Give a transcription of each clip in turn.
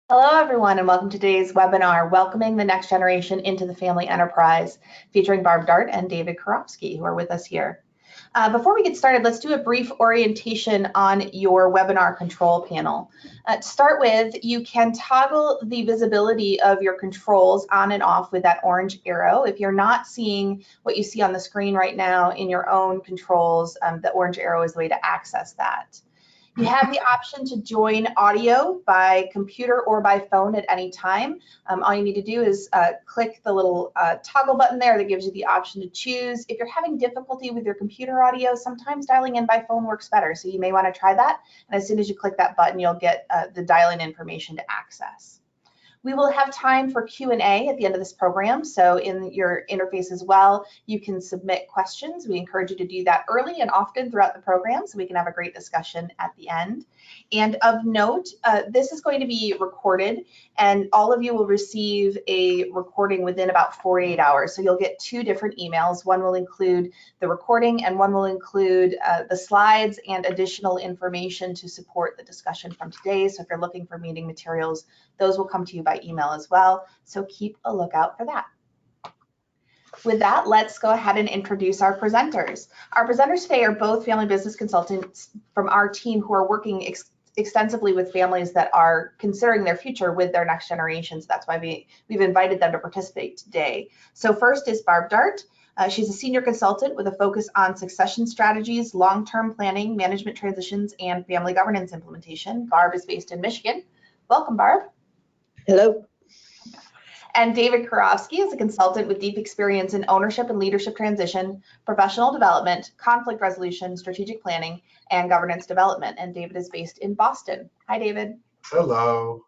Hello, everyone, and welcome to today's webinar, Welcoming the Next Generation into the Family Enterprise, featuring Barb Dartt and David Karofsky, who are with us here. Before we get started, let's do a brief orientation on your webinar control panel. To start with, you can toggle the visibility of your controls on and off with that orange arrow. If you're not seeing what you see on the screen right now in your own controls, the orange arrow is the way to access that. You have the option to join audio by computer or by phone at any time. All you need to do is click the little toggle button there that gives you the option to choose. If you're having difficulty with your computer audio, sometimes dialing in by phone works better, so you may want to try that. And as soon as you click that button, you'll get the dial-in information to access. We will have time for Q&A at the end of this program, so in your interface as well, you can submit questions. We encourage you to do that early and often throughout the program so we can have a great discussion at the end. And of note, this is going to be recorded, and all of you will receive a recording within about 48 hours. So you'll get two different emails. One will include the recording, and one will include the slides and additional information to support the discussion from today. So if you're looking for meeting materials, those will come to you by email as well, so keep a lookout for that. With that, let's go ahead and introduce our presenters. Our presenters today are both family business consultants from our team who are working extensively with families that are considering their future with their next generation. So that's why we've invited them to participate today. So first is Barb Dartt. She's a senior consultant with a focus on succession strategies, long-term planning, management transitions, and family governance implementation. Barb is based in Michigan. Welcome, Barb. Hello. And David Karofsky is a consultant with deep experience in ownership and leadership transition, professional development, conflict resolution, strategic planning, and governance development. And David is based in Boston. Hi, David. Hello.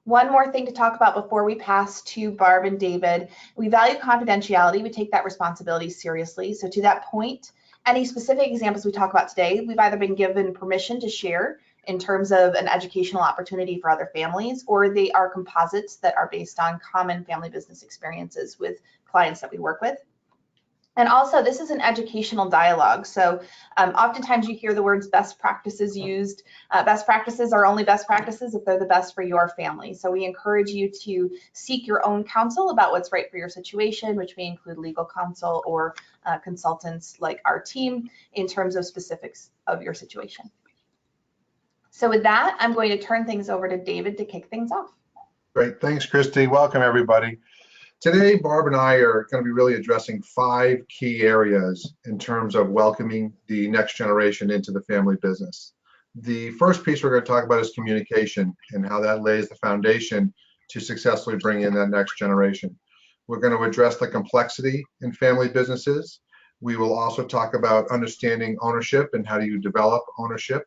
One more thing to talk about before we pass to Barb and David. We value confidentiality. We take that responsibility seriously. So to that point, any specific examples we talk about today, we've either been given permission to share in terms of an educational opportunity for other families, or they are composites that are based on common family business experiences with clients that we work with. And also, this is an educational dialogue. So oftentimes you hear the words best practices used. Best practices are only best practices if they're the best for your family. So we encourage you to seek your own counsel about what's right for your situation, which may include legal counsel or consultants like our team in terms of specifics of your situation. So with that, I'm going to turn things over to David to kick things off. Great. Thanks, Christy. Welcome, everybody. Today, Barb and I are going to be really addressing 5 key areas in terms of welcoming the next generation into the family business. The first piece we're going to talk about is communication and how that lays the foundation to successfully bring in that next generation. We're going to address the complexity in family businesses. We will also talk about understanding ownership and how do you develop ownership.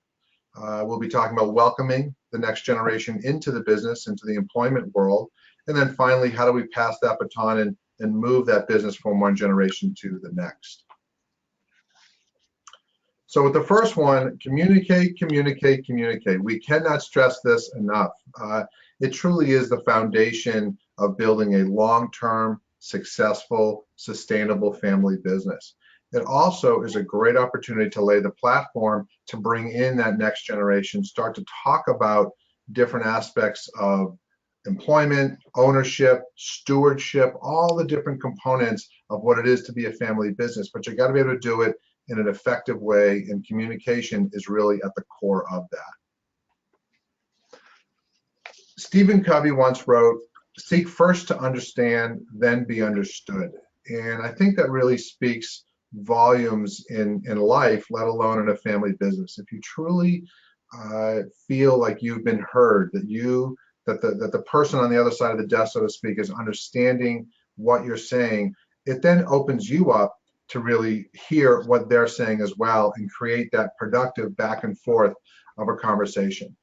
We'll be talking about welcoming the next generation into the business, into the employment world. And then finally, how do we pass that baton and move that business from one generation to the next? So with the first one, communicate, communicate, communicate. We cannot stress this enough. It truly is the foundation of building a long-term, successful, sustainable family business. It also is a great opportunity to lay the platform to bring in that next generation, start to talk about different aspects of employment, ownership, stewardship, all the different components of what it is to be a family business. But you got to be able to do it in an effective way, and communication is really at the core of that. Stephen Covey once wrote, "Seek first to understand, then be understood." And I think that really speaks volumes in life, let alone in a family business. If you truly feel like you've been heard, that the person on the other side of the desk, so to speak, is understanding what you're saying, it then opens you up to really hear what they're saying as well and create that productive back and forth of a conversation.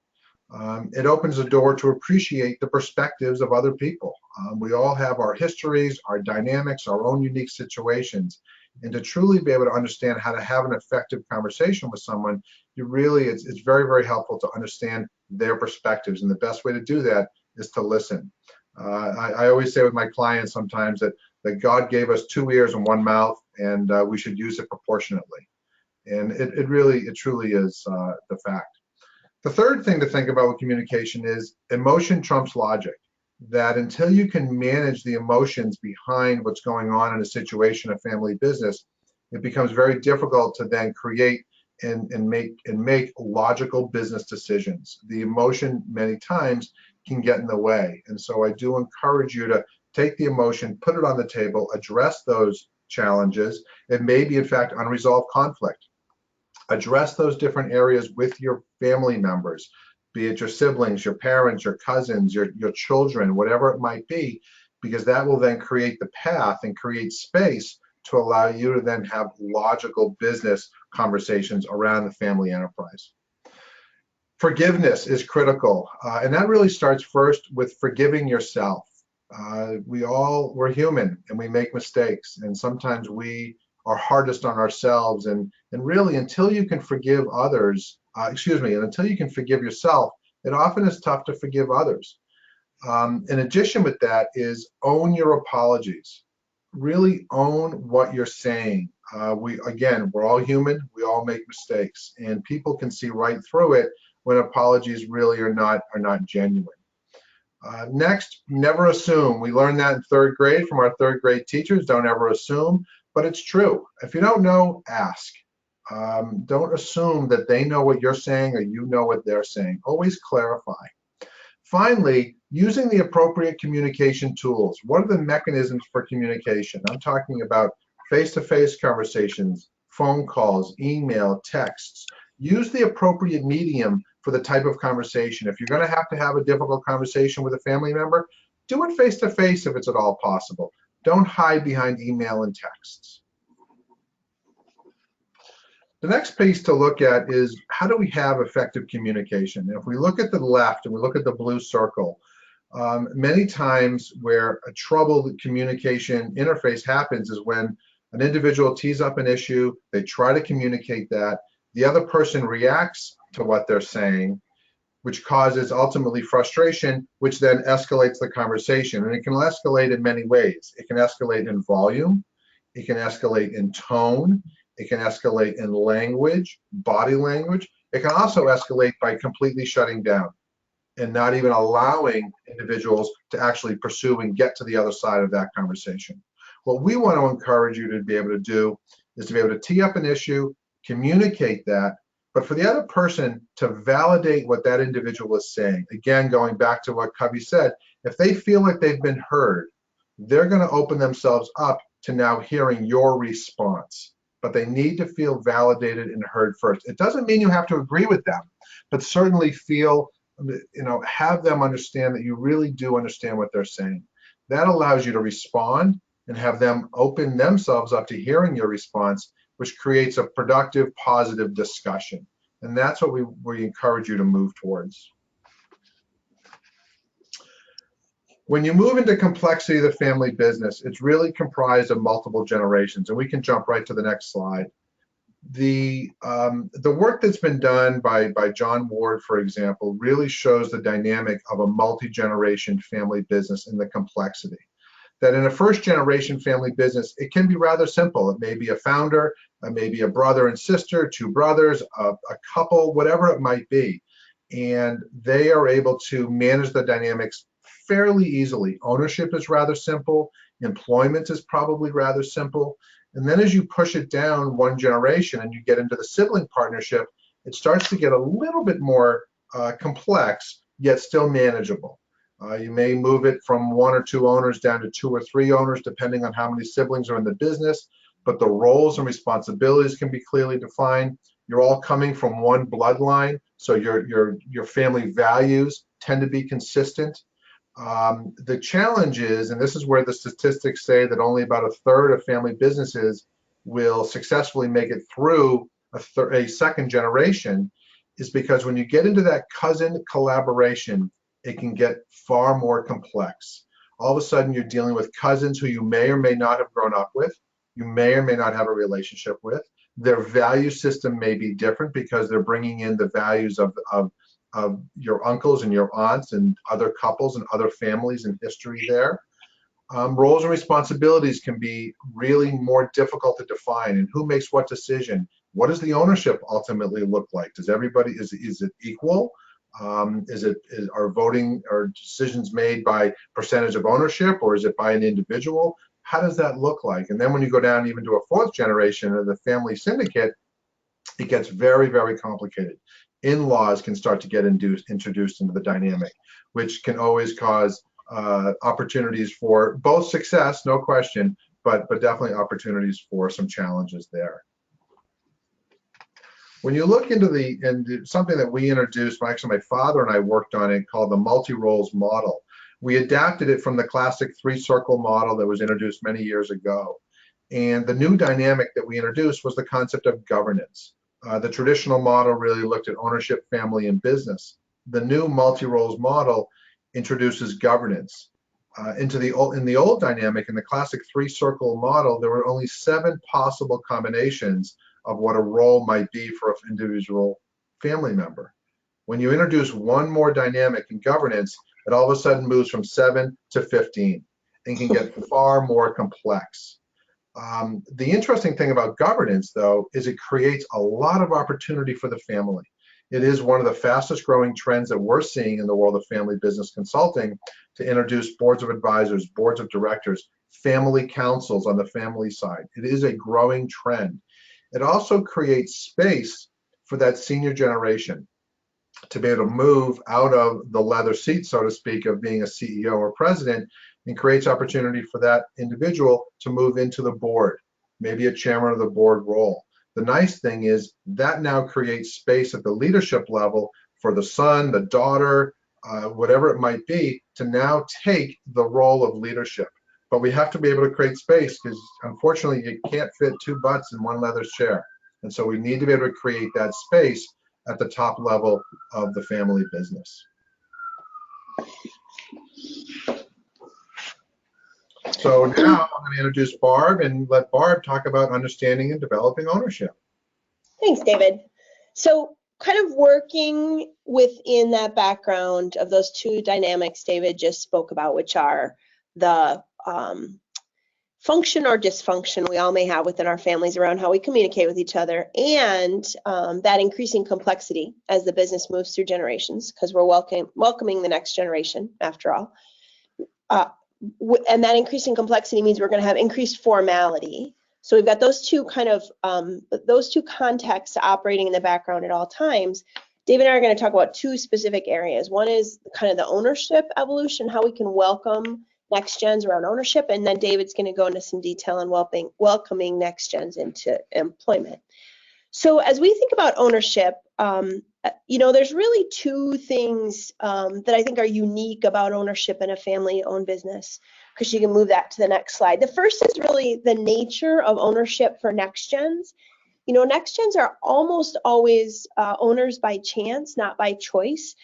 It opens the door to appreciate the perspectives of other people. We all have our histories, our dynamics, our own unique situations. And to truly be able to understand how to have an effective conversation with someone, it's very, very helpful to understand their perspectives. And the best way to do that is to listen. I always say with my clients sometimes that God gave us 2 ears and 1 mouth, and we should use it proportionately. And it truly is the fact. The third thing to think about with communication is emotion trumps logic. That until you can manage the emotions behind what's going on in a situation, a family business, it becomes very difficult to then create and make logical business decisions. The emotion many times can get in the way. And so I do encourage you to take the emotion, put it on the table, address those challenges. It may be, in fact, unresolved conflict. Address those different areas with your family members, be it your siblings, your parents, your cousins, your children, whatever it might be, because that will then create the path and create space to allow you to then have logical business conversations around the family enterprise. Forgiveness is critical, and that really starts first with forgiving yourself. We're human and we make mistakes, and sometimes we are hardest on ourselves, and really until you can forgive others, and until you can forgive yourself, it often is tough to forgive others. In addition with that is own your apologies. Really own what you're saying. We're all human, we all make mistakes, and people can see right through it when apologies really are not genuine. Next, never assume. We learned that in third grade from our third grade teachers. Don't ever assume, but it's true. If you don't know, ask. Don't assume that they know what you're saying or you know what they're saying. Always clarify. Finally, using the appropriate communication tools. What are the mechanisms for communication? I'm talking about face-to-face conversations, phone calls, email, texts. Use the appropriate medium for the type of conversation. If you're going to have a difficult conversation with a family member, do it face-to-face if it's at all possible. Don't hide behind email and texts. The next piece to look at is how do we have effective communication? And if we look at the left and we look at the blue circle, many times where a troubled communication interface happens is when an individual tees up an issue, they try to communicate that, the other person reacts to what they're saying, which causes ultimately frustration, which then escalates the conversation. And it can escalate in many ways. It can escalate in volume, it can escalate in tone, it can escalate in language, body language. It can also escalate by completely shutting down and not even allowing individuals to actually pursue and get to the other side of that conversation. What we want to encourage you to be able to do is to be able to tee up an issue, communicate that, but for the other person to validate what that individual is saying. Again, going back to what Covey said, if they feel like they've been heard, they're going to open themselves up to now hearing your response. But they need to feel validated and heard first. It doesn't mean you have to agree with them, but certainly feel, have them understand that you really do understand what they're saying. That allows you to respond and have them open themselves up to hearing your response, which creates a productive, positive discussion. And that's what we encourage you to move towards. When you move into complexity of the family business, it's really comprised of multiple generations, and we can jump right to the next slide. The work that's been done by John Ward, for example, really shows the dynamic of a multi-generation family business and the complexity. That in a first-generation family business, it can be rather simple. It may be a founder, it may be a brother and sister, two brothers, a couple, whatever it might be. And they are able to manage the dynamics fairly easily. Ownership is rather simple. Employment is probably rather simple. And then as you push it down one generation and you get into the sibling partnership, it starts to get a little bit more complex, yet still manageable. You may move it from one or two owners down to two or three owners, depending on how many siblings are in the business, but the roles and responsibilities can be clearly defined. You're all coming from one bloodline, so your family values tend to be consistent. The challenge is, and this is where the statistics say that only about a third of family businesses will successfully make it through a second generation, is because when you get into that cousin collaboration, it can get far more complex. All of a sudden, you're dealing with cousins who you may or may not have grown up with, you may or may not have a relationship with. Their value system may be different because they're bringing in the values of your uncles and your aunts and other couples and other families and history there. Roles and responsibilities can be really more difficult to define, and who makes what decision? What does the ownership ultimately look like? Does everybody, is it equal? Are voting or decisions made by percentage of ownership, or is it by an individual? How does that look like? And then when you go down even to a fourth generation of the family syndicate, it gets very, very complicated. In-laws can start to get introduced into the dynamic, which can always cause opportunities for both success, no question, but definitely opportunities for some challenges there. When you look into something that we introduced, actually my father and I worked on it, called the multi-roles model. We adapted it from the classic three-circle model that was introduced many years ago. And the new dynamic that we introduced was the concept of governance. The traditional model really looked at ownership, family, and business. The new multi-roles model introduces governance. In the old dynamic, in the classic three-circle model, there were only 7 possible combinations of what a role might be for an individual family member. When you introduce one more dynamic in governance, it all of a sudden moves from 7 to 15 and can get far more complex. The interesting thing about governance, though, is it creates a lot of opportunity for the family. It is one of the fastest growing trends that we're seeing in the world of family business consulting, to introduce boards of advisors, boards of directors, family councils on the family side. It is a growing trend. It also creates space for that senior generation to be able to move out of the leather seat, so to speak, of being a CEO or president, and creates opportunity for that individual to move into the board, maybe a chairman of the board role. The nice thing is that now creates space at the leadership level for the son, the daughter, whatever it might be, to now take the role of leadership. But we have to be able to create space, because unfortunately you can't fit 2 butts in one leather chair. And so we need to be able to create that space at the top level of the family business. So now I'm going to introduce Barb and let Barb talk about understanding and developing ownership. Thanks, David. So kind of working within that background of those 2 dynamics David just spoke about, which are the function or dysfunction we all may have within our families around how we communicate with each other, and that increasing complexity as the business moves through generations, because we're welcoming the next generation after all. And that increasing complexity means we're going to have increased formality. So we've got those 2 kind of those 2 contexts operating in the background at all times. David and I are going to talk about 2 specific areas. One is kind of the ownership evolution, how we can welcome next gens around ownership, and then David's going to go into some detail on welcoming next gens into employment. So as we think about ownership, there's really 2 things that I think are unique about ownership in a family-owned business, because you can move that to the next slide. The first is really the nature of ownership for next gens. Next gens are almost always owners by chance, not by choice.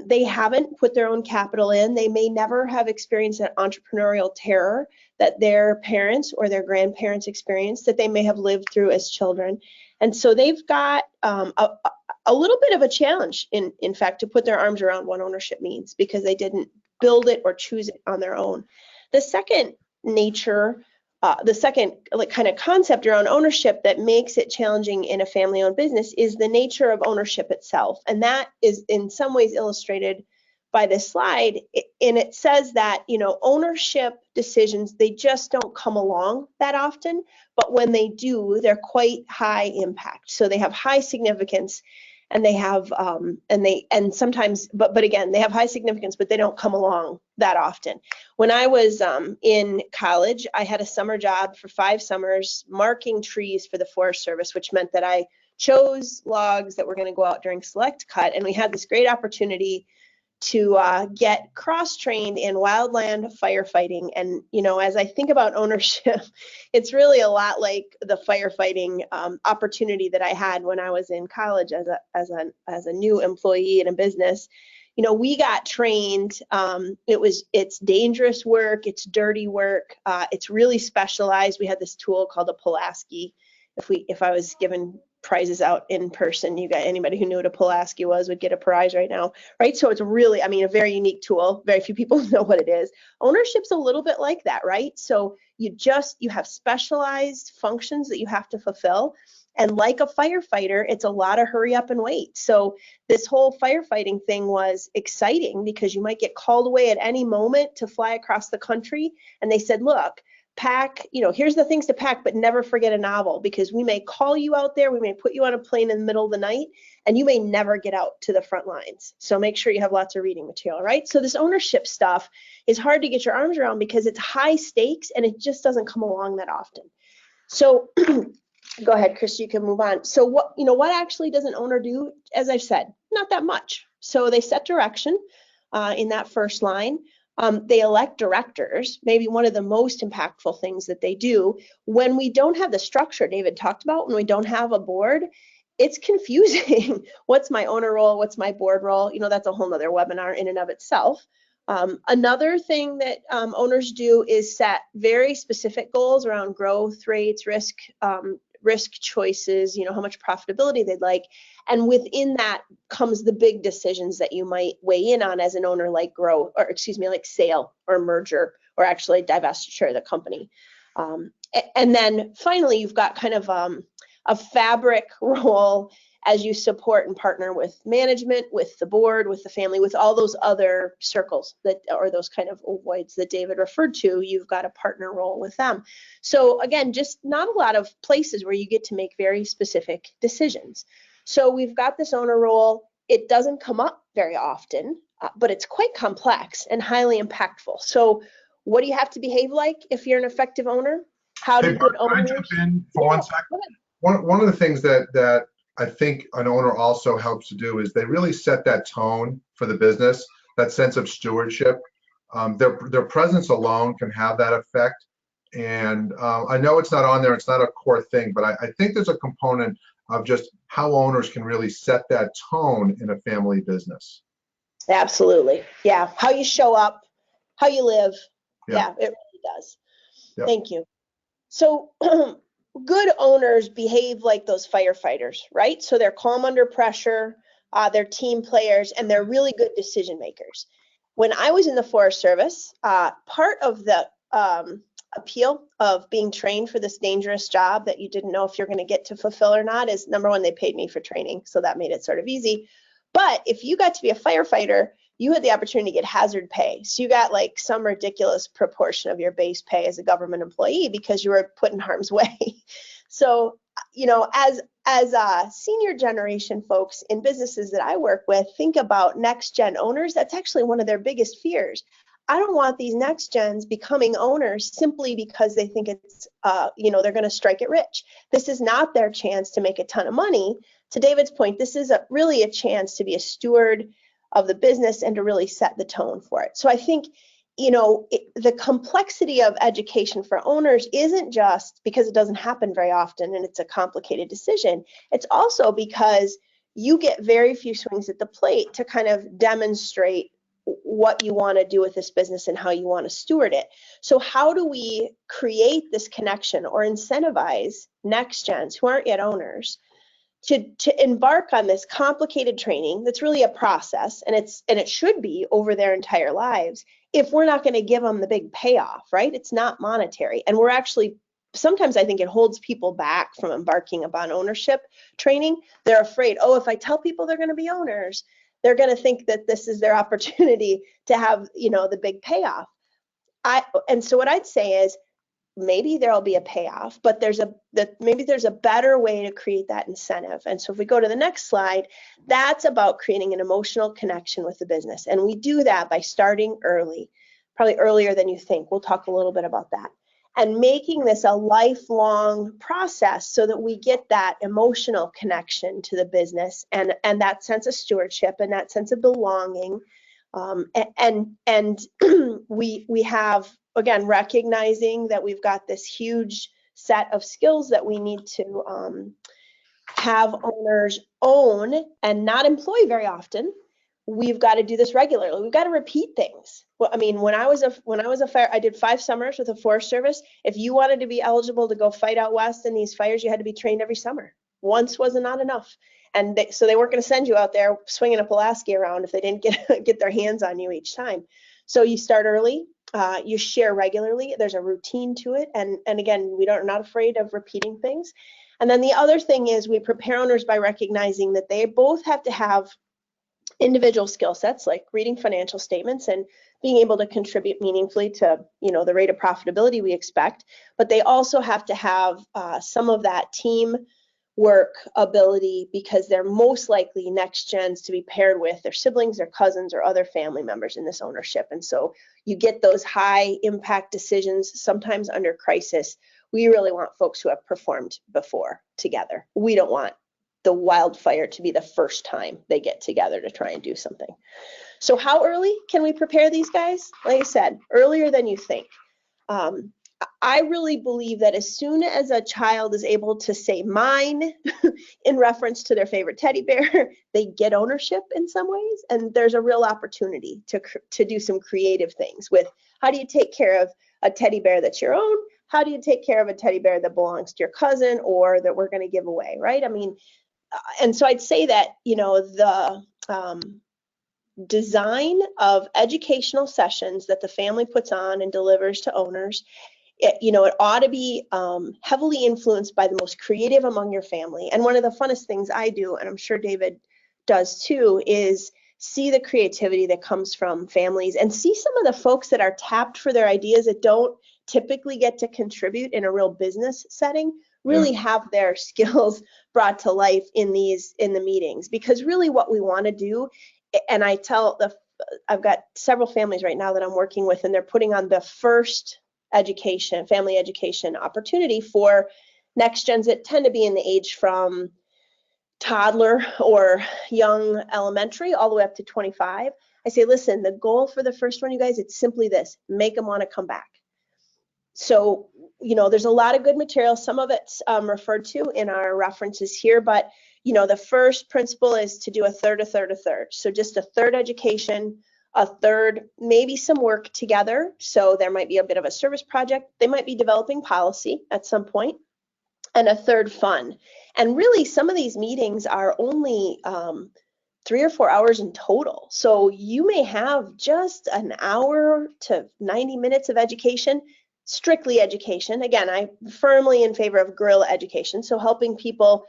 They haven't put their own capital in. They may never have experienced that entrepreneurial terror that their parents or their grandparents experienced, that they may have lived through as children. And so they've got a little bit of a challenge, in fact, to put their arms around what ownership means, because they didn't build it or choose it on their own. The second nature, the second kind of concept around ownership that makes it challenging in a family-owned business is the nature of ownership itself. And that is in some ways illustrated by this slide. And it says that, ownership decisions, they just don't come along that often, but when they do, they're quite high impact. So they have high significance, and they have sometimes, but again, they have high significance, but they don't come along that often. When I was in college, I had a summer job for 5 summers marking trees for the Forest Service, which meant that I chose logs that were going to go out during select cut, and we had this great opportunity to get cross-trained in wildland firefighting. And as I think about ownership, it's really a lot like the firefighting opportunity that I had when I was in college as a new employee in a business. We got trained. It's dangerous work, it's dirty work, it's really specialized. We had this tool called a Pulaski. If I was given prizes out in person, anybody who knew what a Pulaski was would get a prize right now, right? So it's really, a very unique tool. Very few people know what it is. Ownership's a little bit like that, right? So you have specialized functions that you have to fulfill, And like a firefighter, it's a lot of hurry up and wait. So this whole firefighting thing was exciting because you might get called away at any moment to fly across the country. And they said, look, pack, here's the things to pack, but never forget a novel, because we may call you out there, we may put you on a plane in the middle of the night, and you may never get out to the front lines. So make sure you have lots of reading material, right? So this ownership stuff is hard to get your arms around because it's high stakes and it just doesn't come along that often. So go ahead, Chris, you can move on. So what actually does an owner do? As I've said, not that much. So they set direction in that first line. They elect directors, maybe one of the most impactful things that they do. When we don't have the structure David talked about, when we don't have a board, it's confusing. What's my owner role? What's my board role? That's a whole nother webinar in and of itself. Another thing that owners do is set very specific goals around growth rates, risk choices, how much profitability they'd like. And within that comes the big decisions that you might weigh in on as an owner, like like sale or merger, or actually divestiture of the company. And then finally, you've got kind of a fabric role as you support and partner with management, with the board, with the family, with all those other circles or those kind of ovoids that David referred to. You've got a partner role with them. So again, just not a lot of places where you get to make very specific decisions. So we've got this owner role. It doesn't come up very often, but it's quite complex and highly impactful. So what do you have to behave like if you're an effective owner? How do good owners? Can I jump in for 1 second? One of the things that I think an owner also helps to do is they really set that tone for the business, that sense of stewardship. Their presence alone can have that effect. And I know it's not on there, it's not a core thing, but I think there's a component of just how owners can really set that tone in a family business. Absolutely. Yeah. How you show up, how you live. Yeah, it really does. Yep. Thank you. So good owners behave like those firefighters, right? So they're calm under pressure, they're team players, and they're really good decision makers. When I was in the Forest Service, part of the appeal of being trained for this dangerous job that you didn't know if you're going to get to fulfill or not is, number one, they paid me for training, so that made it sort of easy. But if you got to be a firefighter, you had the opportunity to get hazard pay. So you got like some ridiculous proportion of your base pay as a government employee because you were put in harm's way. So, as senior generation folks in businesses that I work with, think about next gen owners. That's actually one of their biggest fears. I don't want these next gens becoming owners simply because they think it's, they're going to strike it rich. This is not their chance to make a ton of money. To David's point, this is really a chance to be a steward of the business and to really set the tone for it. So I think, the complexity of education for owners isn't just because it doesn't happen very often and it's a complicated decision. It's also because you get very few swings at the plate to kind of demonstrate what you want to do with this business and how you want to steward it. So how do we create this connection or incentivize next gens who aren't yet owners to embark on this complicated training that's really a process, and it should be over their entire lives, if we're not going to give them the big payoff, right? It's not monetary. And we're actually, sometimes I think it holds people back from embarking upon ownership training. They're afraid, if I tell people they're going to be owners, they're going to think that this is their opportunity to have, the big payoff. And so what I'd say is, maybe there'll be a payoff, but maybe there's a better way to create that incentive. And so if we go to the next slide, that's about creating an emotional connection with the business. And we do that by starting early, probably earlier than you think. We'll talk a little bit about that. And making this a lifelong process so that we get that emotional connection to the business and that sense of stewardship and that sense of belonging. And we have, again, recognizing that we've got this huge set of skills that we need to have owners own and not employ very often. We've got to do this regularly. We've got to repeat things. Well, I mean, when I was a fire, I did 5 summers with the Forest Service. If you wanted to be eligible to go fight out west in these fires, you had to be trained every summer. Once wasn't not enough. And so they weren't going to send you out there swinging a Pulaski around if they didn't get their hands on you each time. So you start early, you share regularly. There's a routine to it. And again, we're not afraid of repeating things. And then the other thing is we prepare owners by recognizing that they both have to have individual skill sets like reading financial statements and being able to contribute meaningfully to, the rate of profitability we expect, but they also have to have some of that team work ability, because they're most likely next gens to be paired with their siblings, their cousins, or other family members in this ownership. And so you get those high impact decisions, sometimes under crisis. We really want folks who have performed before together. We don't want the wildfire to be the first time they get together to try and do something. So how early can we prepare these guys? Like I said, earlier than you think. I really believe that as soon as a child is able to say mine in reference to their favorite teddy bear, they get ownership in some ways. And there's a real opportunity to do some creative things with how do you take care of a teddy bear that's your own? How do you take care of a teddy bear that belongs to your cousin or that we're going to give away, right? I mean, and so I'd say that, the design of educational sessions that the family puts on and delivers to owners, it ought to be heavily influenced by the most creative among your family. And one of the funnest things I do, and I'm sure David does too, is see the creativity that comes from families and see some of the folks that are tapped for their ideas that don't typically get to contribute in a real business setting, really have their skills brought to life in the meetings. Because really what we want to do, and I've got several families right now that I'm working with, and they're putting on the first family education opportunity for next gens that tend to be in the age from toddler or young elementary all the way up to 25. I say, listen, the goal for the first one, you guys, it's simply this: make them want to come back. So, there's a lot of good material. Some of it's referred to in our references here, but, the first principle is to do a third, a third, a third. So just a third education, a third, maybe some work together. So there might be a bit of a service project. They might be developing policy at some point, and a third fun. And really, some of these meetings are only 3 or 4 hours in total. So you may have just an hour to 90 minutes of education, strictly education. Again, I'm firmly in favor of guerrilla education. So helping people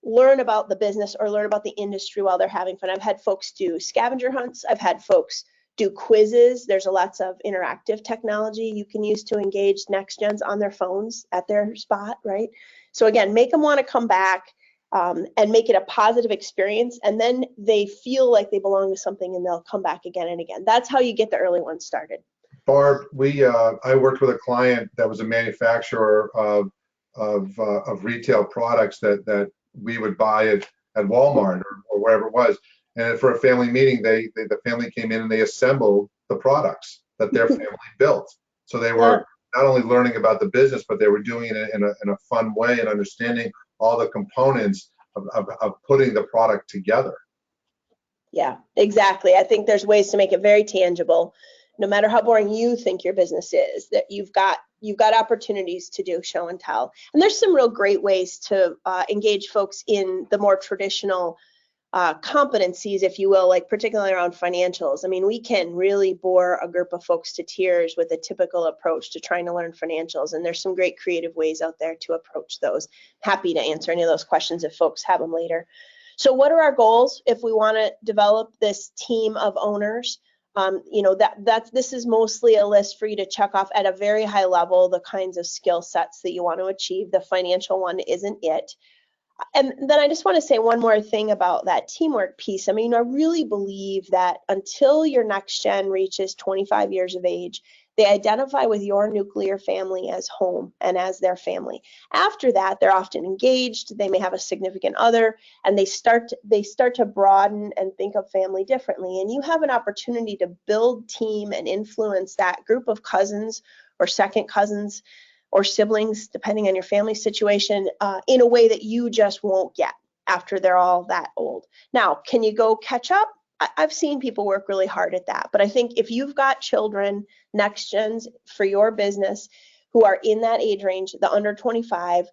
learn about the business or learn about the industry while they're having fun. I've had folks do scavenger hunts. I've had folks do quizzes. There's lots of interactive technology you can use to engage next gens on their phones at their spot, right? So again, make them want to come back and make it a positive experience. And then they feel like they belong to something and they'll come back again and again. That's how you get the early ones started. Barb, I worked with a client that was a manufacturer of retail products that we would buy at Walmart or wherever it was. And for a family meeting, the family came in and they assembled the products that their family built. So they were not only learning about the business, but they were doing it in a fun way and understanding all the components of putting the product together. Yeah, exactly. I think there's ways to make it very tangible, no matter how boring you think your business is, that you've got opportunities to do show and tell. And there's some real great ways to engage folks in the more traditional competencies, if you will, like particularly around financials. I mean, we can really bore a group of folks to tears with a typical approach to trying to learn financials. And there's some great creative ways out there to approach those. Happy to answer any of those questions if folks have them later. So what are our goals if we want to develop this team of owners? This is mostly a list for you to check off at a very high level, the kinds of skill sets that you want to achieve. The financial one isn't it. And then I just want to say one more thing about that teamwork piece. I mean, I really believe that until your next gen reaches 25 years of age, they identify with your nuclear family as home and as their family. After that, they're often engaged, they may have a significant other, and they start to broaden and think of family differently. And you have an opportunity to build team and influence that group of cousins or second cousins or siblings, depending on your family situation, in a way that you just won't get after they're all that old. Now, can you go catch up? I've seen people work really hard at that, but I think if you've got children, next gens for your business who are in that age range, the under 25,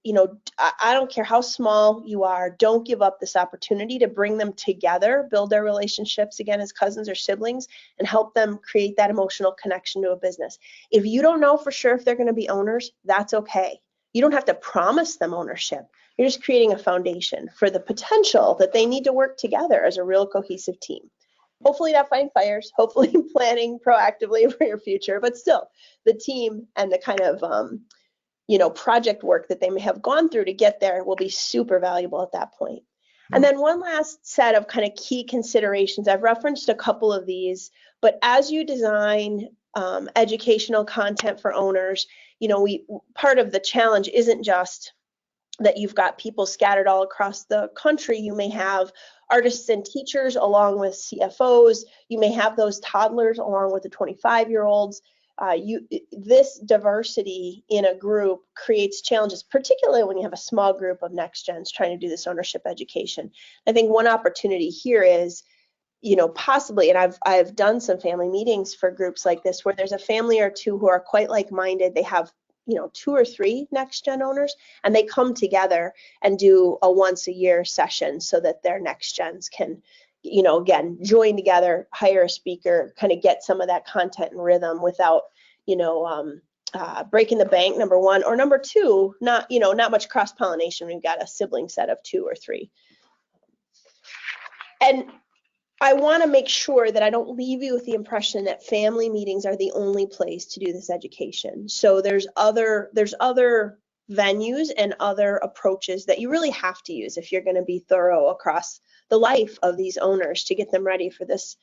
I don't care how small you are, don't give up this opportunity to bring them together, build their relationships again as cousins or siblings, and help them create that emotional connection to a business. If you don't know for sure if they're going to be owners, that's okay. You don't have to promise them ownership. You're just creating a foundation for the potential that they need to work together as a real cohesive team. Hopefully not fighting fires, hopefully planning proactively for your future, but still the team and the kind of project work that they may have gone through to get there will be super valuable at that point. And then one last set of kind of key considerations. I've referenced a couple of these, but as you design educational content for owners, part of the challenge isn't just that you've got people scattered all across the country. You may have artists and teachers along with CFOs. You may have those toddlers along with the 25-year-olds. This diversity in a group creates challenges, particularly when you have a small group of next gens trying to do this ownership education. I think one opportunity here is, possibly, and I've done some family meetings for groups like this where there's a family or two who are quite like-minded. They have 2 or 3 next gen owners, and they come together and do a once a year session so that their next gens can again, join together, hire a speaker, kind of get some of that content and rhythm without, breaking the bank, number one, or number two, not much cross-pollination. We've got a sibling set of 2 or 3. And I want to make sure that I don't leave you with the impression that family meetings are the only place to do this education. So there's other venues and other approaches that you really have to use if you're going to be thorough across the life of these owners to get them ready for this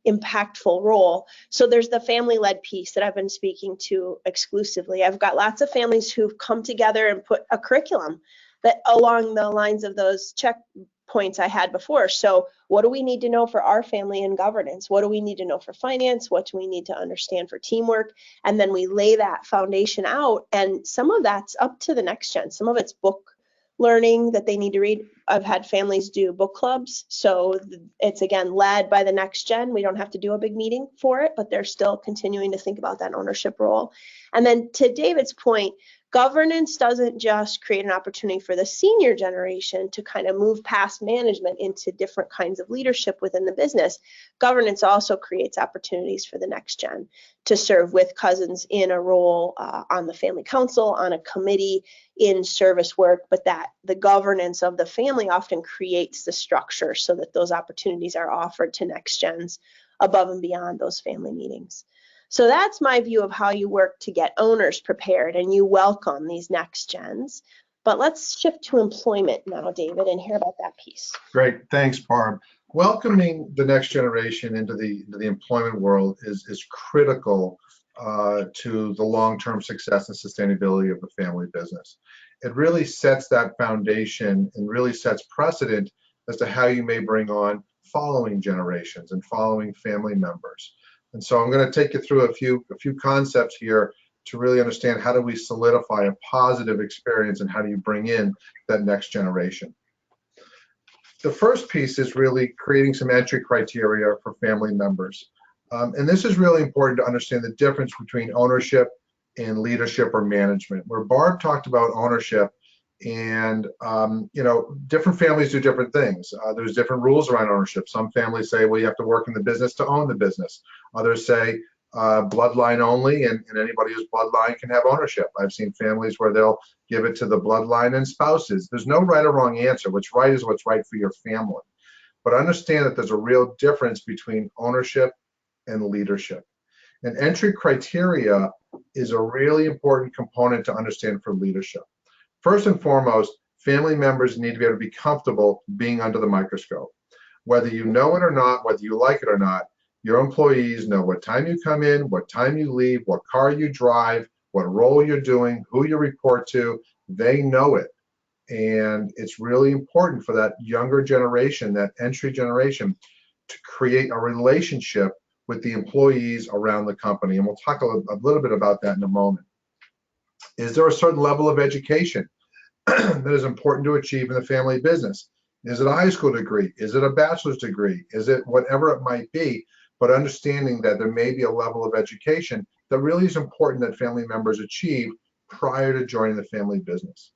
impactful role. So there's the family-led piece that I've been speaking to exclusively. I've got lots of families who've come together and put a curriculum that along the lines of those checkpoints I had before. So what do we need to know for our family and governance? What do we need to know for finance? What do we need to understand for teamwork? And then we lay that foundation out, and some of that's up to the next gen. Some of it's book learning that they need to read. I've had families do book clubs, so it's again led by the next gen. We don't have to do a big meeting for it, but they're still continuing to think about that ownership role. And then to David's point, governance doesn't just create an opportunity for the senior generation to kind of move past management into different kinds of leadership within the business. Governance also creates opportunities for the next gen to serve with cousins in a role on the family council, on a committee, in service work, but that the governance of the family often creates the structure so that those opportunities are offered to next gens above and beyond those family meetings. So that's my view of how you work to get owners prepared and you welcome these next gens. But let's shift to employment now, David, and hear about that piece. Great, thanks, Barb. Welcoming the next generation into the employment world is critical to the long-term success and sustainability of the family business. It really sets that foundation and really sets precedent as to how you may bring on following generations and following family members. And so I'm going to take you through a few concepts here to really understand how do we solidify a positive experience and how do you bring in that next generation. The first piece is really creating some entry criteria for family members. And this is really important to understand the difference between ownership and leadership or management. Where Barb talked about ownership, and different families do different things. There's different rules around ownership. Some families say, well, you have to work in the business to own the business. Others say bloodline only, and anybody who's bloodline can have ownership. I've seen families where they'll give it to the bloodline and spouses. There's no right or wrong answer. What's right is what's right for your family. But understand that there's a real difference between ownership and leadership. And entry criteria is a really important component to understand for leadership. First and foremost, family members need to be able to be comfortable being under the microscope. Whether you know it or not, whether you like it or not, your employees know what time you come in, what time you leave, what car you drive, what role you're doing, who you report to. They know it. And it's really important for that younger generation, that entry generation, to create a relationship with the employees around the company. And we'll talk a little bit about that in a moment. Is there a certain level of education that is important to achieve in the family business? Is it a high school degree? Is it a bachelor's degree? Is it whatever it might be? But understanding that there may be a level of education that really is important that family members achieve prior to joining the family business.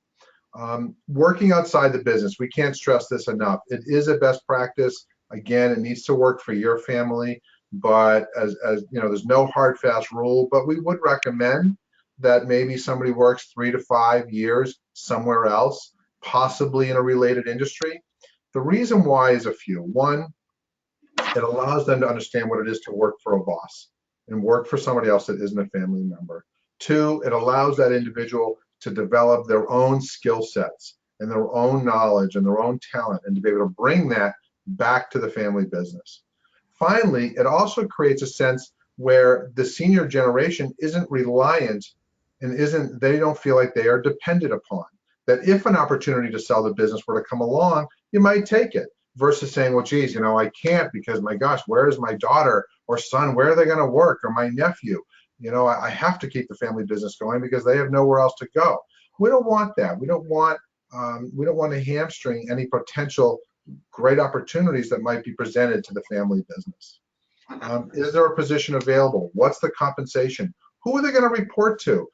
Working outside the business, we can't stress this enough. It is a best practice. Again, it needs to work for your family, but as you know, there's no hard, fast rule, but we would recommend that maybe somebody works 3 to 5 years somewhere else possibly in a related industry. The reason why is a few. One, it allows them to understand what it is to work for a boss and work for somebody else that isn't a family member. Two, it allows that individual to develop their own skill sets and their own knowledge and their own talent, and to be able to bring that back to the family business. Finally, it also creates a sense where the senior generation isn't reliant and they don't feel like they are dependent upon. That if an opportunity to sell the business were to come along, you might take it, versus saying, well, geez, I can't because, my gosh, where is my daughter or son? Where are they going to work? Or my nephew? I have to keep the family business going because they have nowhere else to go. We don't want that. We don't want to hamstring any potential great opportunities that might be presented to the family business. Is there a position available? What's the compensation? Who are they going to report to?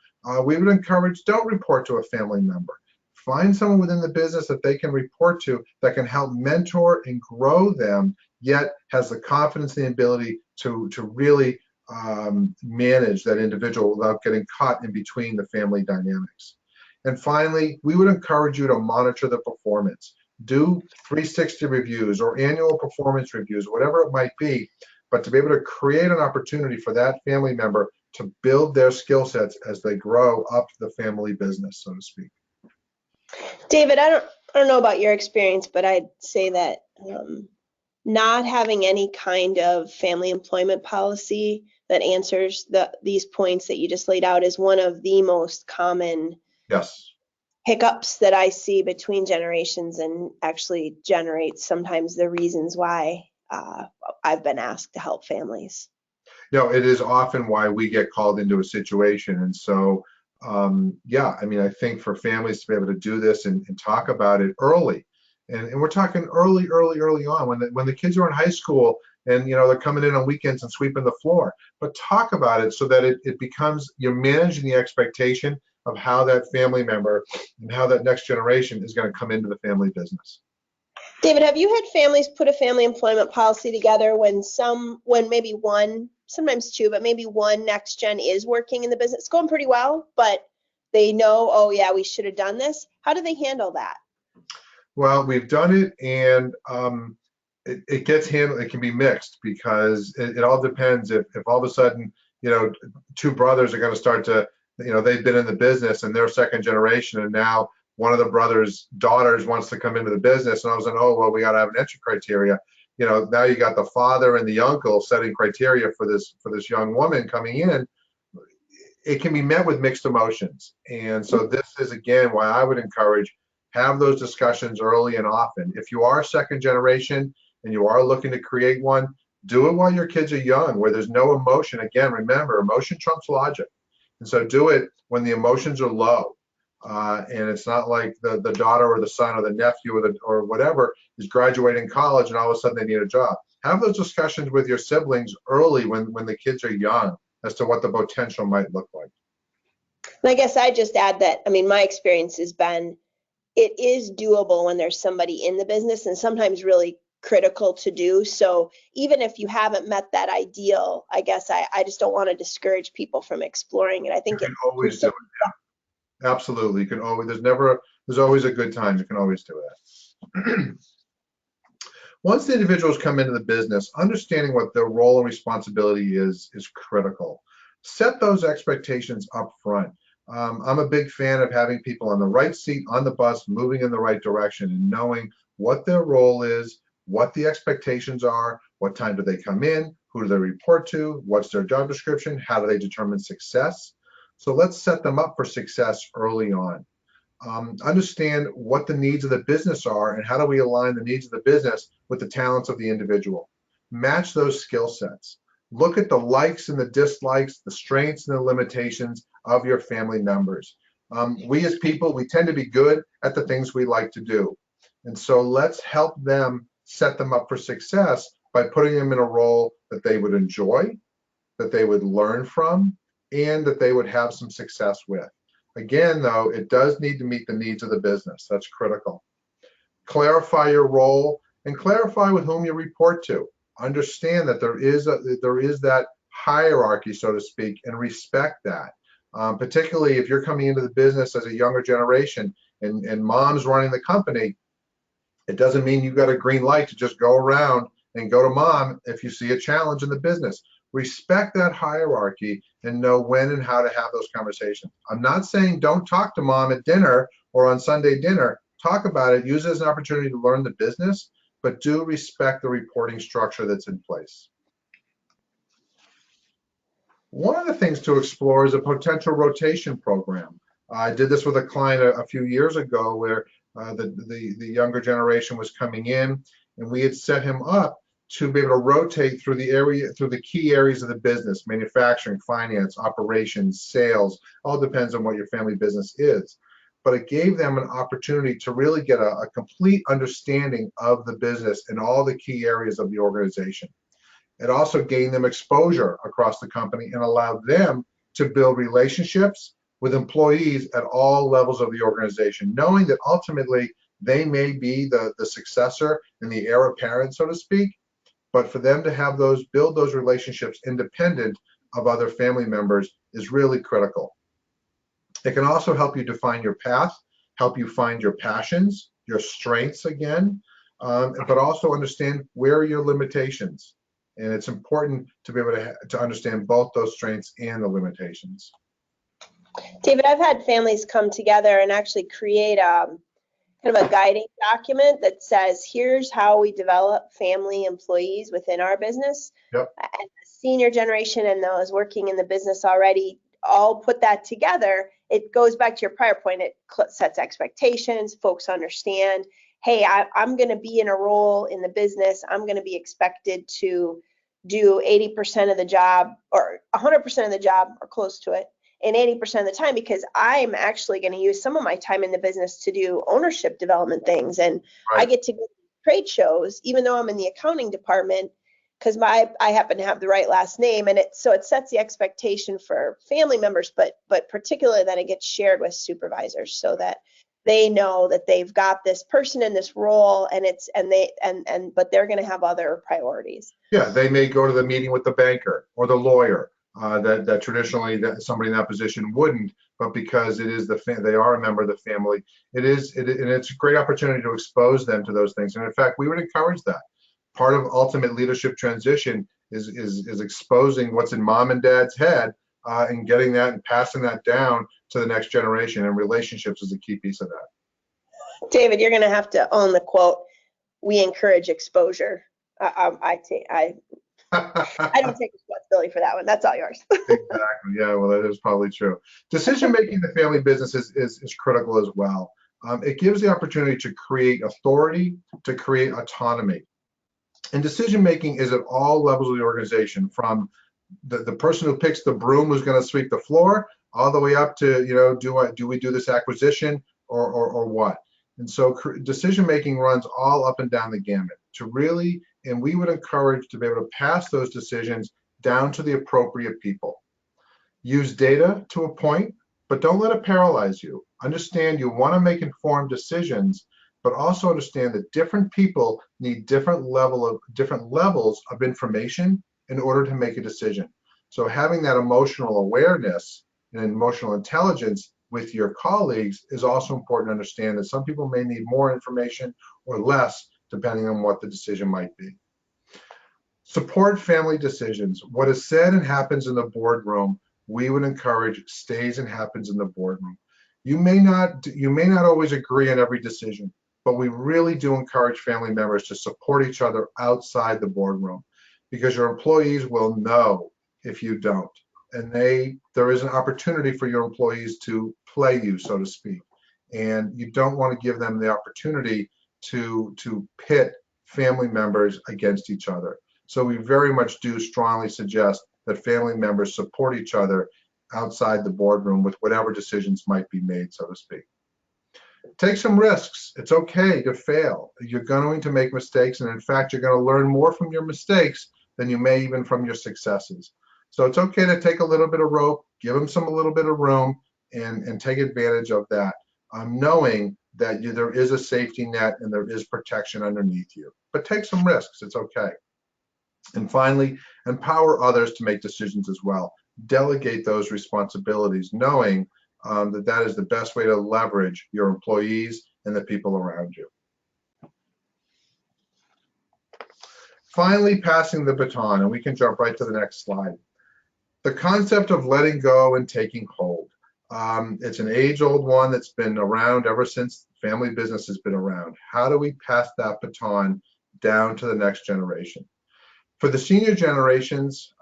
We would encourage, don't report to a family member. Find someone within the business that they can report to that can help mentor and grow them, yet has the confidence and the ability to really manage that individual without getting caught in between the family dynamics. And finally, we would encourage you to monitor the performance. Do 360 reviews or annual performance reviews, whatever it might be, but to be able to create an opportunity for that family member to build their skill sets as they grow up the family business, so to speak. David, I don't know about your experience, but I'd say that not having any kind of family employment policy that answers these points that you just laid out is one of the most common hiccups that I see between generations, and actually generates sometimes the reasons why I've been asked to help families. It is often why we get called into a situation. And so, I think for families to be able to do this and talk about it early, and we're talking early on when the kids are in high school and they're coming in on weekends and sweeping the floor, but talk about it so that it becomes, you're managing the expectation of how that family member and how that next generation is going to come into the family business. David, have you had families put a family employment policy together when maybe one, sometimes two, but maybe one next gen is working in the business, it's going pretty well, but they know, oh yeah, we should have done this? How do they handle that? Well, we've done it, and it gets handled. It can be mixed because it all depends. If all of a sudden, two brothers are going to start to, they've been in the business and they're second generation, and now one of the brothers' daughters wants to come into the business, and I was like, oh, well, we got to have an entry criteria. Now you got the father and the uncle setting criteria for this young woman coming in. It can be met with mixed emotions. And so this is, again, why I would encourage, have those discussions early and often. If you are second generation and you are looking to create one, do it while your kids are young, where there's no emotion. Again, remember, emotion trumps logic. And so do it when the emotions are low. And it's not like the daughter or the son or the nephew or whatever is graduating college and all of a sudden they need a job. Have those discussions with your siblings early when the kids are young as to what the potential might look like. And I guess I just add that, my experience has been, it is doable when there's somebody in the business, and sometimes really critical to do. So even if you haven't met that ideal, I guess I just don't want to discourage people from exploring it. I think you can always do it. Yeah, absolutely. You can always. There's always a good time. You can always do that. Once the individuals come into the business, understanding what their role and responsibility is critical. Set those expectations up front. I'm a big fan of having people on the right seat on the bus, moving in the right direction, and knowing what their role is, what the expectations are, what time do they come in, who do they report to, what's their job description, how do they determine success. So let's set them up for success early on. Understand what the needs of the business are and how do we align the needs of the business with the talents of the individual. Match those skill sets. Look at the likes and the dislikes, the strengths and the limitations of your family members. We as people, we tend to be good at the things we like to do. And so let's help them set them up for success by putting them in a role that they would enjoy, that they would learn from, and that they would have some success with. Again, though, it does need to meet the needs of the business. That's critical. Clarify your role and clarify with whom you report to. Understand that there is that hierarchy, so to speak, and respect that. Particularly if you're coming into the business as a younger generation and mom's running the company, it doesn't mean you got a green light to just go around and go to mom if you see a challenge in the business. Respect that hierarchy and know when and how to have those conversations. I'm not saying don't talk to mom at dinner or on Sunday dinner. Talk about it, use it as an opportunity to learn the business, but do respect the reporting structure that's in place. One of the things to explore is a potential rotation program. I did this with a client a few years ago where the younger generation was coming in, and we had set him up to be able to rotate through the key areas of the business: manufacturing, finance, operations, sales. All depends on what your family business is. But it gave them an opportunity to really get a complete understanding of the business and all the key areas of the organization. It also gained them exposure across the company and allowed them to build relationships with employees at all levels of the organization, knowing that ultimately they may be the successor and the heir apparent, so to speak, but for them to build those relationships independent of other family members is really critical. It can also help you define your path, help you find your passions, your strengths again, but also understand where are your limitations. And it's important to be able to understand both those strengths and the limitations. David, I've had families come together and actually create kind of a guiding document that says, here's how we develop family employees within our business. Yep. And the senior generation and those working in the business already all put that together. It goes back to your prior point. It sets expectations. Folks understand, hey, I'm going to be in a role in the business. I'm going to be expected to do 80% of the job or 100% of the job or close to it and 80% of the time, because I'm actually going to use some of my time in the business to do ownership development things. And Right. I get to go to trade shows, even though I'm in the accounting department, because I happen to have the right last name. And so it sets the expectation for family members, but particularly that it gets shared with supervisors so that they know that they've got this person in this role, but they're going to have other priorities. Yeah, they may go to the meeting with the banker or the lawyer that traditionally somebody in that position wouldn't, but because it is they are a member of the family, and it's a great opportunity to expose them to those things. And in fact, we would encourage that. Part of ultimate leadership transition is exposing what's in mom and dad's head and getting that and passing that down to the next generation. And relationships is a key piece of that. David, you're going to have to own the quote, "We encourage exposure." I don't take responsibility for that one. That's all yours. Exactly. Yeah, well, that is probably true. Decision making in the family business is critical as well. It gives the opportunity to create authority, to create autonomy. And decision making is at all levels of the organization, from the person who picks the broom who's going to sweep the floor, all the way up to, do we do this acquisition or what? And so decision making runs all up and down the gamut and we would encourage to be able to pass those decisions down to the appropriate people. Use data to a point, but don't let it paralyze you. Understand you want to make informed decisions, but also understand that different people need different levels of information in order to make a decision. So having that emotional awareness and emotional intelligence with your colleagues is also important to understand that some people may need more information or less, depending on what the decision might be. Support family decisions. What is said and happens in the boardroom, we would encourage stays and happens in the boardroom. You may not always agree on every decision, but we really do encourage family members to support each other outside the boardroom, because your employees will know if you don't. And there is an opportunity for your employees to play you, so to speak. And you don't want to give them the opportunity to pit family members against each other. So we very much do strongly suggest that family members support each other outside the boardroom with whatever decisions might be made, so to speak. Take some risks. It's okay to fail. You're going to make mistakes, and in fact, you're going to learn more from your mistakes than you may even from your successes. So it's okay to take a little bit of rope, give them a little bit of room, and take advantage of that, knowing that there is a safety net and there is protection underneath you. But take some risks. It's okay. And finally, empower others to make decisions as well. Delegate those responsibilities, knowing that is the best way to leverage your employees and the people around you. Finally, passing the baton, and we can jump right to the next slide. The concept of letting go and taking hold. It's an age-old one that's been around ever since family business has been around. How do we pass that baton down to the next generation? For the senior generations,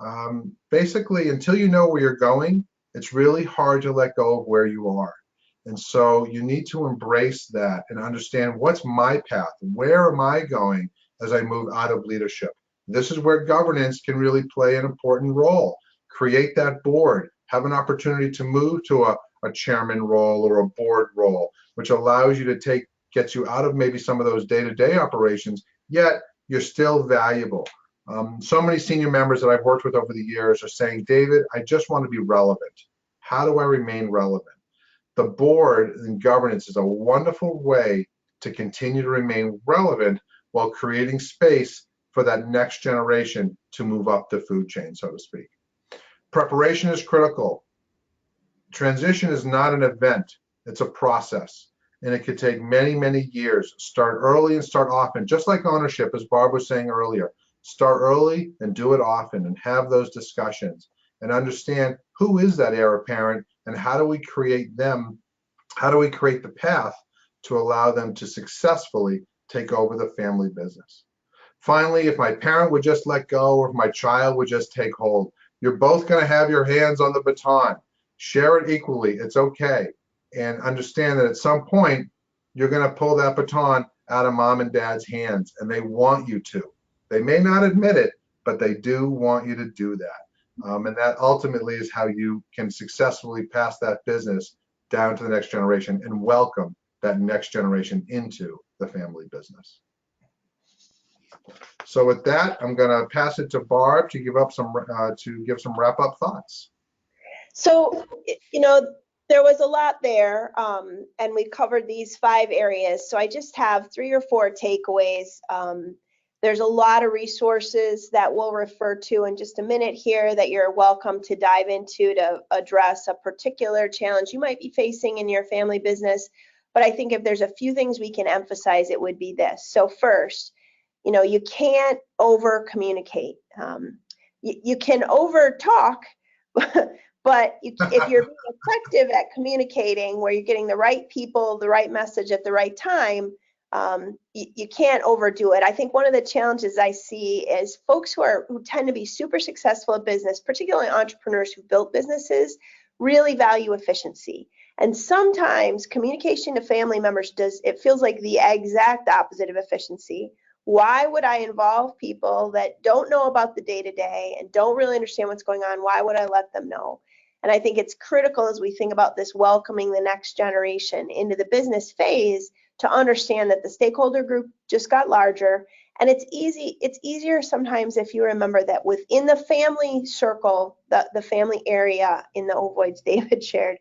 basically, until you know where you're going, it's really hard to let go of where you are. And so you need to embrace that and understand, what's my path? Where am I going as I move out of leadership? This is where governance can really play an important role. Create that board, have an opportunity to move to a chairman role or a board role, which allows you to gets you out of maybe some of those day-to-day operations, yet you're still valuable. So many senior members that I've worked with over the years are saying, David, I just want to be relevant. How do I remain relevant? The board and governance is a wonderful way to continue to remain relevant while creating space for that next generation to move up the food chain, so to speak. Preparation is critical. Transition is not an event, it's a process. And it could take many, many years. Start early and start often, just like ownership, as Barb was saying earlier. Start early and do it often, and have those discussions and understand, who is that heir apparent and how do we create them? How do we create the path to allow them to successfully take over the family business? Finally, if my parent would just let go, or if my child would just take hold, you're both going to have your hands on the baton. Share it equally. It's okay. And understand that at some point, you're going to pull that baton out of mom and dad's hands, and they want you to. They may not admit it, but they do want you to do that. And that ultimately is how you can successfully pass that business down to the next generation and welcome that next generation into the family business. So with that, I'm going to pass it to Barb to give some wrap-up thoughts. So, there was a lot there, and we covered these 5 areas. So I just have 3 or 4 takeaways. There's a lot of resources that we'll refer to in just a minute here that you're welcome to dive into to address a particular challenge you might be facing in your family business. But I think if there's a few things we can emphasize, it would be this. So first, you can't over communicate. You can over talk, but if you're being effective at communicating, where you're getting the right people, the right message at the right time, you can't overdo it. I think one of the challenges I see is folks who tend to be super successful at business, particularly entrepreneurs who built businesses, really value efficiency. And sometimes communication to family members it feels like the exact opposite of efficiency. Why would I involve people that don't know about the day-to-day and don't really understand what's going on? Why would I let them know? And I think it's critical, as we think about this welcoming the next generation into the business phase, to understand that the stakeholder group just got larger. And it's easier sometimes if you remember that within the family circle, the family area in the ovoids David shared,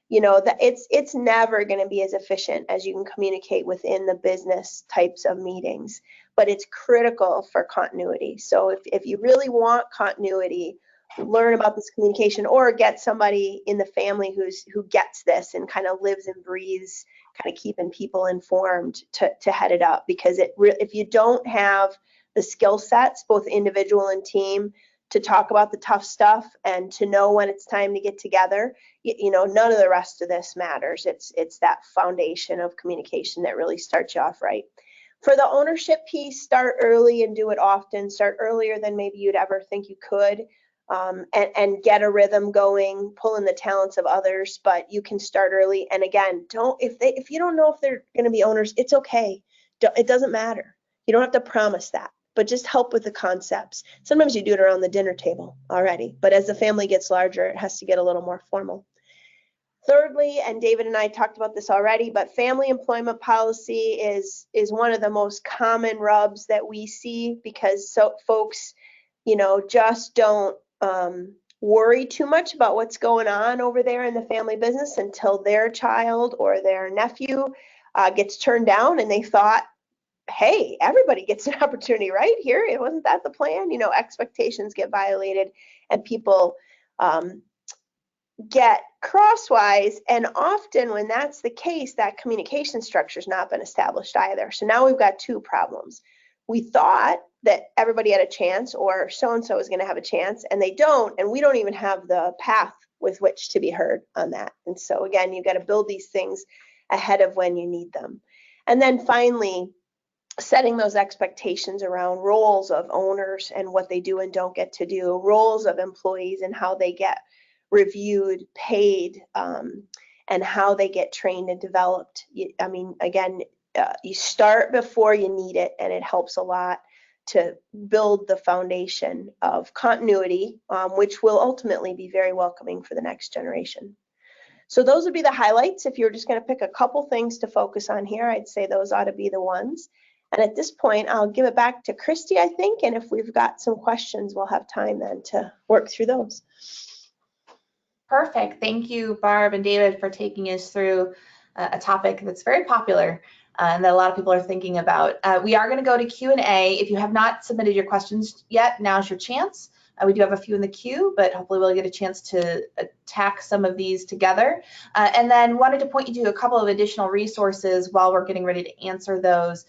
that it's never going to be as efficient as you can communicate within the business types of meetings. But it's critical for continuity. So if you really want continuity, learn about this communication, or get somebody in the family who gets this and kind of lives and breathes kind of keeping people informed to head it up. Because if you don't have the skill sets, both individual and team, to talk about the tough stuff and to know when it's time to get together, none of the rest of this matters. It's that foundation of communication that really starts you off right. For the ownership piece, start early and do it often. Start earlier than maybe you'd ever think you could, and get a rhythm going, pull in the talents of others. But you can start early. And again, if you don't know if they're going to be owners, it's okay. It doesn't matter. You don't have to promise that, but just help with the concepts. Sometimes you do it around the dinner table already, but as the family gets larger, it has to get a little more formal. Thirdly, and David and I talked about this already, but family employment policy is one of the most common rubs that we see, because folks, just don't worry too much about what's going on over there in the family business until their child or their nephew gets turned down, and they thought, hey, everybody gets an opportunity right here. It wasn't that the plan? Expectations get violated, and people get crosswise, and often when that's the case, that communication structure has not been established either. So now we've got two problems. We thought that everybody had a chance, or so-and-so is going to have a chance, and they don't, and we don't even have the path with which to be heard on that. And so again, you've got to build these things ahead of when you need them. And then finally, setting those expectations around roles of owners and what they do and don't get to do, roles of employees and how they get reviewed, paid, and how they get trained and developed. I mean, again, you start before you need it, and it helps a lot to build the foundation of continuity, which will ultimately be very welcoming for the next generation. So those would be the highlights. If you're just going to pick a couple things to focus on here, I'd say those ought to be the ones. And at this point, I'll give it back to Christy, I think, and if we've got some questions, we'll have time then to work through those. Perfect. Thank you, Barb and David, for taking us through a topic that's very popular and that a lot of people are thinking about. We are going to go to Q&A. If you have not submitted your questions yet, now's your chance. We do have a few in the queue, but hopefully we'll get a chance to attack some of these together. And then wanted to point you to a couple of additional resources while we're getting ready to answer those.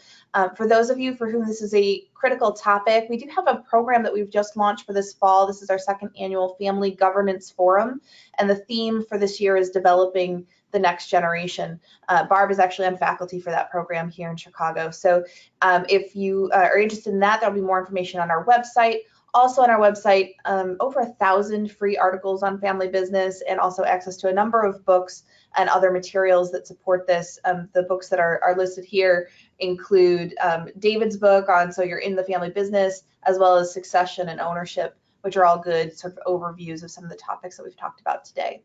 For those of you for whom this is a critical topic, we do have a program that we've just launched for this fall. This is our second annual Family Governance Forum, and the theme for this year is developing the next generation. Barb is actually on faculty for that program here in Chicago. So if you are interested in that, there'll be more information on our website. Also on our website, over 1,000 free articles on family business, and also access to a number of books and other materials that support this. The books that are listed here include David's book on So You're in the Family Business, as well as Succession and Ownership, which are all good sort of overviews of some of the topics that we've talked about today.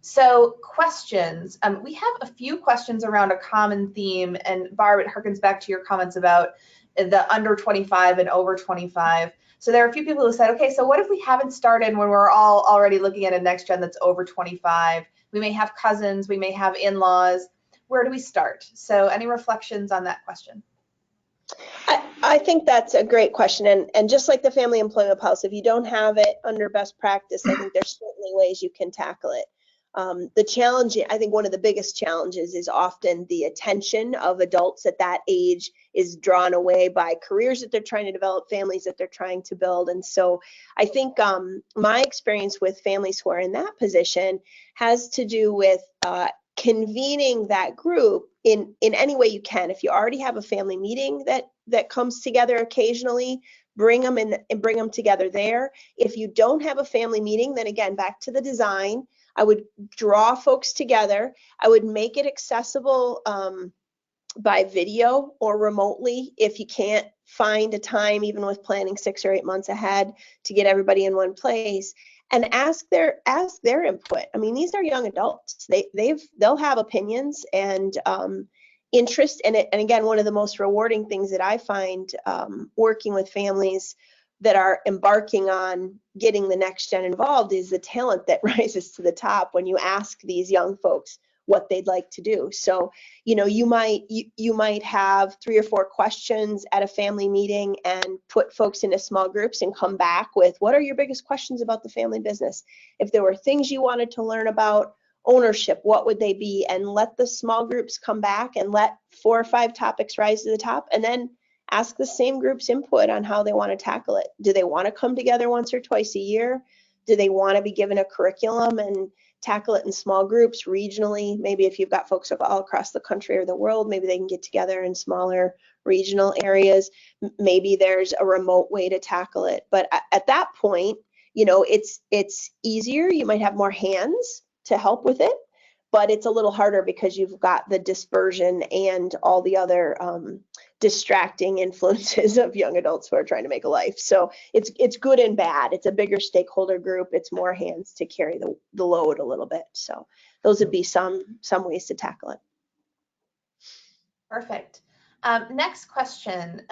So questions, we have a few questions around a common theme, and Barb, it harkens back to your comments about the under 25 and over 25. So there are a few people who said, okay, so what if we haven't started when we're all already looking at a next gen that's over 25? We may have cousins, we may have in-laws. Where do we start? So any reflections on that question? I think that's a great question. And just like the family employment policy, if you don't have it under best practice, I think there's certainly ways you can tackle it. The challenge, I think one of the biggest challenges is often the attention of adults at that age is drawn away by careers that they're trying to develop, families that they're trying to build. And so I think my experience with families who are in that position has to do with convening that group in any way you can. If you already have a family meeting that comes together occasionally, bring them in and bring them together there. If you don't have a family meeting, then again, back to the design, I would draw folks together. I would make it accessible by video or remotely if you can't find a time, even with planning 6 or 8 months ahead, to get everybody in one place, and ask their input. I mean, these are young adults. They'll have opinions and interest in it. And again, one of the most rewarding things that I find working with families that are embarking on getting the next gen involved is the talent that rises to the top when you ask these young folks what they'd like to do. So, you know, you might have 3 or 4 questions at a family meeting and put folks into small groups and come back with, what are your biggest questions about the family business? If there were things you wanted to learn about ownership, what would they be? And let the small groups come back and let 4 or 5 topics rise to the top, and then ask the same group's input on how they want to tackle it. Do they want to come together once or twice a year? Do they want to be given a curriculum and tackle it in small groups regionally? Maybe if you've got folks all across the country or the world, maybe they can get together in smaller regional areas. Maybe there's a remote way to tackle it. But at that point, you know, it's easier. You might have more hands to help with it, but it's a little harder because you've got the dispersion and all the other distracting influences of young adults who are trying to make a life. So it's good and bad. It's a bigger stakeholder group. It's more hands to carry the load a little bit. So those would be some ways to tackle it. Perfect. Next question.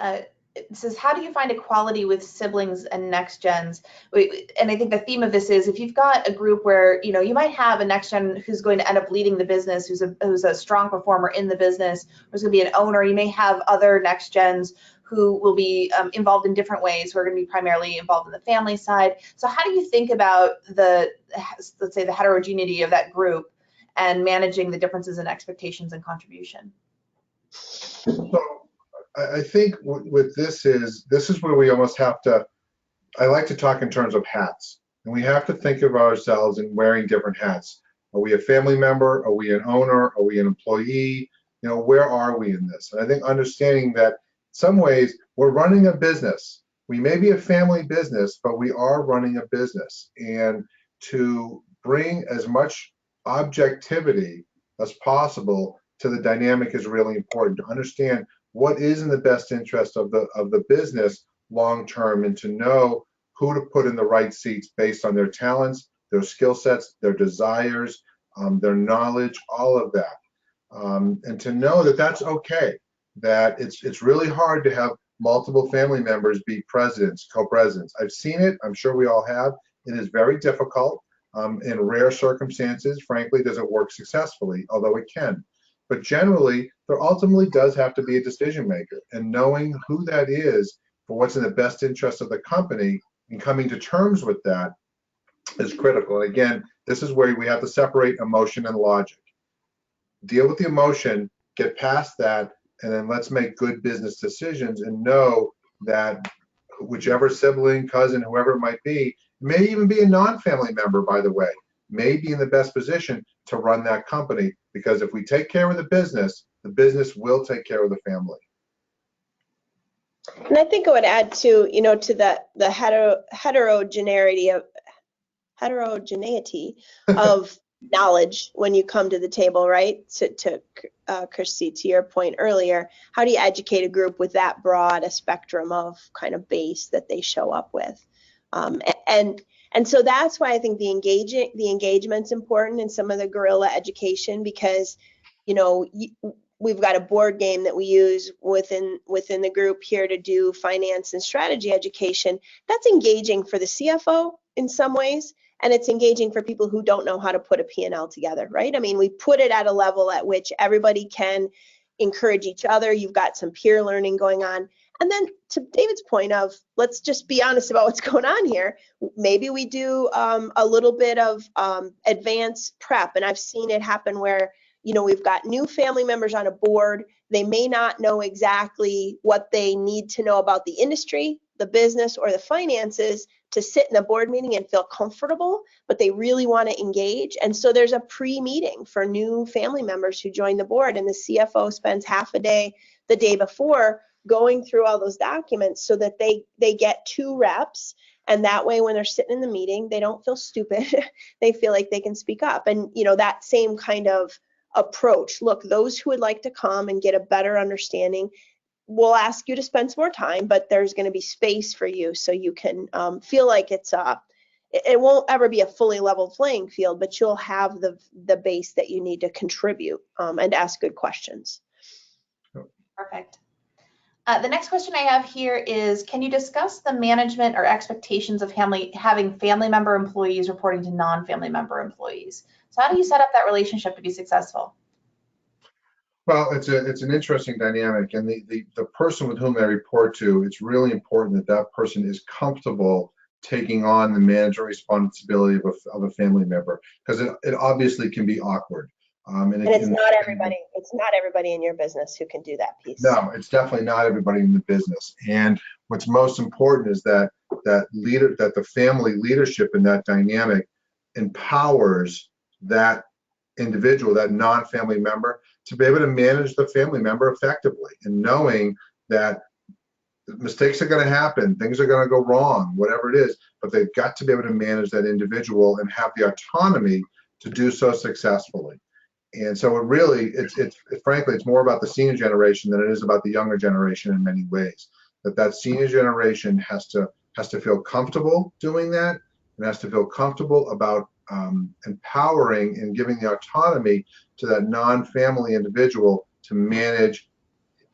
It says, how do you find equality with siblings and next gens? And I think the theme of this is, if you've got a group where, you know, you might have a next gen who's going to end up leading the business, who's a strong performer in the business, who's going to be an owner. You may have other next gens who will be involved in different ways, who are going to be primarily involved in the family side. So how do you think about let's say the heterogeneity of that group and managing the differences in expectations and contribution? So I think with this is where we almost have to, I like to talk in terms of hats, and we have to think of ourselves in wearing different hats. Are we a family member? Are we an owner? Are we an employee? You know, where are we in this? And I think understanding that in some ways we're running a business. We may be a family business, but we are running a business. And to bring as much objectivity as possible to the dynamic is really important, to understand what is in the best interest of the business long term, and to know who to put in the right seats based on their talents, their skill sets, their desires, their knowledge, all of that. And to know that that's okay, that it's really hard to have multiple family members be presidents, co-presidents. I've seen it, I'm sure we all have. It is very difficult. In rare circumstances, frankly, does it work successfully, although it can. But generally, there ultimately does have to be a decision maker, and knowing who that is for what's in the best interest of the company and coming to terms with that is critical. And again, this is where we have to separate emotion and logic. Deal with the emotion, get past that, and then let's make good business decisions and know that whichever sibling, cousin, whoever it might be, may even be a non-family member, by the way, may be in the best position to run that company, because if we take care of the business will take care of the family. And I think I would add to, you know, to the heterogeneity of knowledge when you come to the table, right? To Kirsty, to your point earlier, how do you educate a group with that broad a spectrum of kind of base that they show up with? And so that's why I think the engagement's important in some of the guerrilla education, because, you know, we've got a board game that we use within the group here to do finance and strategy education. That's engaging for the CFO in some ways, and it's engaging for people who don't know how to put a P&L together, right? I mean, we put it at a level at which everybody can encourage each other. You've got some peer learning going on. And then to David's point of, let's just be honest about what's going on here. Maybe we do a little bit of advanced prep. And I've seen it happen where, you know, we've got new family members on a board. They may not know exactly what they need to know about the industry, the business, or the finances to sit in a board meeting and feel comfortable, but they really want to engage. And so there's a pre-meeting for new family members who join the board, and the CFO spends half a day the day before going through all those documents so that they get 2 reps. And that way, when they're sitting in the meeting, they don't feel stupid. They feel like they can speak up. And, you know, that same kind of approach. Look, those who would like to come and get a better understanding, we'll ask you to spend some more time, but there's going to be space for you so you can feel like it won't ever be a fully level playing field, but you'll have the base that you need to contribute and ask good questions. Perfect. The next question I have here is, can you discuss the management or expectations of having family member employees reporting to non-family member employees? So how do you set up that relationship to be successful? Well, it's an interesting dynamic, and the person with whom they report to, it's really important that that person is comfortable taking on the management responsibility of a family member, because it obviously can be awkward. And it's not everybody. It's not everybody in your business who can do that piece. No, it's definitely not everybody in the business. And what's most important is that the family leadership in that dynamic empowers that individual, that non-family member, to be able to manage the family member effectively, and knowing that mistakes are going to happen, things are going to go wrong, whatever it is, but they've got to be able to manage that individual and have the autonomy to do so successfully. And so it really, frankly, it's more about the senior generation than it is about the younger generation in many ways. That senior generation has to feel comfortable doing that, and has to feel comfortable about empowering and giving the autonomy to that non-family individual to manage,